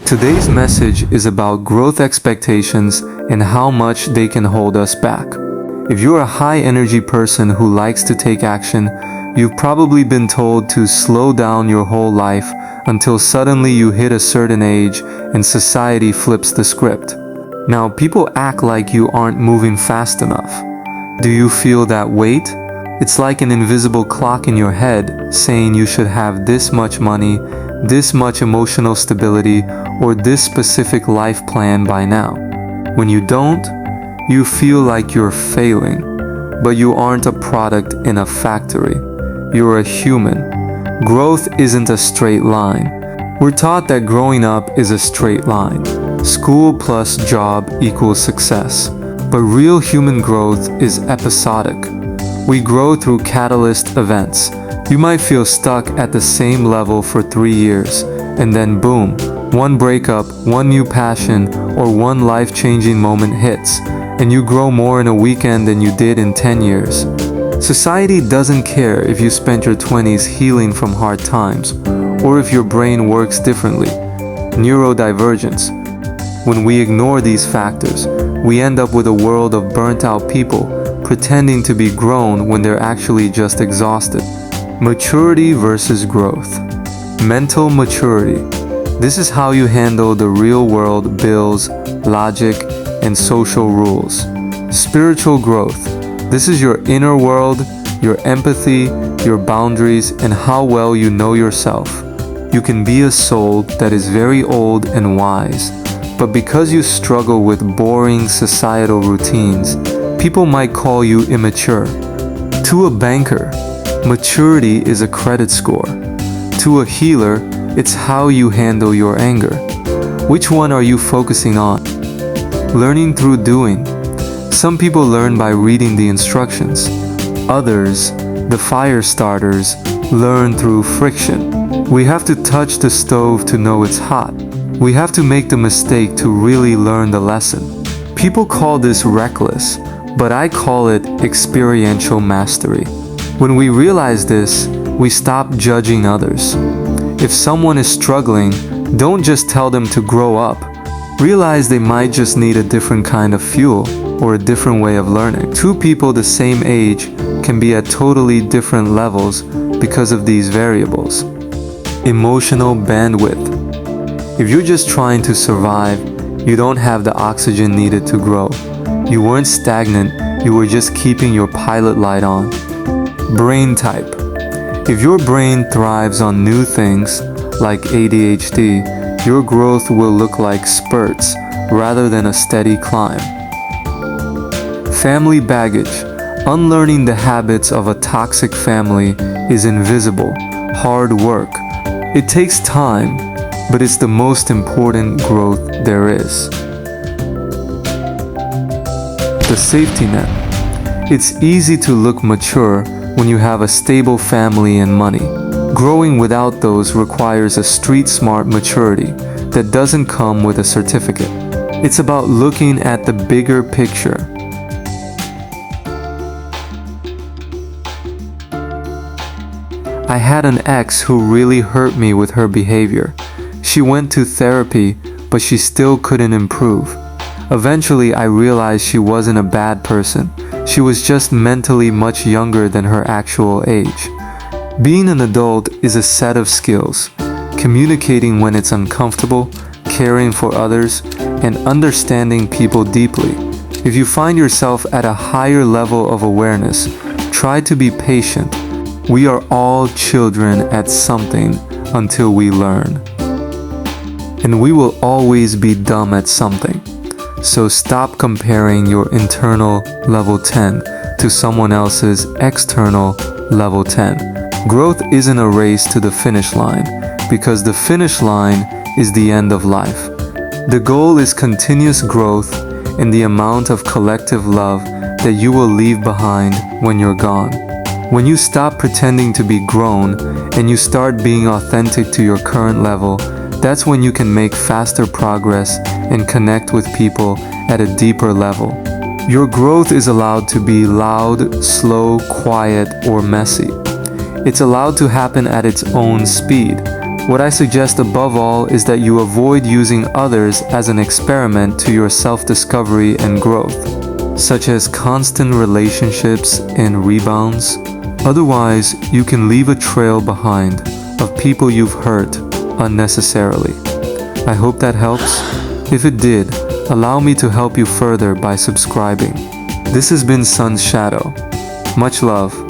Today's message is about growth expectations and how much they can hold us back. If you're a high-energy person who likes to take action, you've probably been told to slow down your whole life until suddenly you hit a certain age and society flips the script. Now, people act like you aren't moving fast enough. Do you feel that weight? It's like an invisible clock in your head saying you should have this much money, this much emotional stability, or this specific life plan by now. When you don't, you feel like you're failing, but you aren't a product in a factory. You're a human. Growth isn't a straight line. We're taught that growing up is a straight line. School plus job equals success. But real human growth is episodic. We grow through catalyst events. You might feel stuck at the same level for 3 years, and then boom, one breakup, one new passion, or one life-changing moment hits, and you grow more in a weekend than you did in 10 years. Society doesn't care if you spent your 20s healing from hard times, or if your brain works differently. Neurodivergence. When we ignore these factors, we end up with a world of burnt-out people pretending to be grown when they're actually just exhausted. Maturity versus growth. Mental maturity. This is how you handle the real world bills, logic, and social rules. Spiritual growth. This is your inner world, your empathy, your boundaries, and how well you know yourself. You can be a soul that is very old and wise, but because you struggle with boring societal routines, people might call you immature. To a banker, maturity is a credit score. To a healer, it's how you handle your anger. Which one are you focusing on? Learning through doing. Some people learn by reading the instructions. Others, the fire starters, learn through friction. We have to touch the stove to know it's hot. We have to make the mistake to really learn the lesson. People call this reckless, but I call it experiential mastery. When we realize this, we stop judging others. If someone is struggling, don't just tell them to grow up. Realize they might just need a different kind of fuel or a different way of learning. Two people the same age can be at totally different levels because of these variables. Emotional bandwidth. If you're just trying to survive, you don't have the oxygen needed to grow. You weren't stagnant, you were just keeping your pilot light on. Brain type. If your brain thrives on new things, like ADHD, your growth will look like spurts rather than a steady climb. Family baggage. Unlearning the habits of a toxic family is invisible, hard work. It takes time, but it's the most important growth there is. The safety net. It's easy to look mature when you have a stable family and money. Growing without those requires a street-smart maturity that doesn't come with a certificate. It's about looking at the bigger picture. I had an ex who really hurt me with her behavior. She went to therapy, but she still couldn't improve. Eventually, I realized she wasn't a bad person. She was just mentally much younger than her actual age. Being an adult is a set of skills. Communicating when it's uncomfortable, caring for others, and understanding people deeply. If you find yourself at a higher level of awareness, try to be patient. We are all children at something until we learn. And we will always be dumb at something. So stop comparing your internal level 10 to someone else's external level 10. Growth isn't a race to the finish line, because the finish line is the end of life. The goal is continuous growth in the amount of collective love that you will leave behind when you're gone. When you stop pretending to be grown and you start being authentic to your current level, that's when you can make faster progress and connect with people at a deeper level. Your growth is allowed to be loud, slow, quiet, or messy. It's allowed to happen at its own speed. What I suggest above all is that you avoid using others as an experiment to your self-discovery and growth, such as constant relationships and rebounds. Otherwise, you can leave a trail behind of people you've hurt unnecessarily. I hope that helps. If it did, allow me to help you further by subscribing. This has been Sun's Shadow. Much love.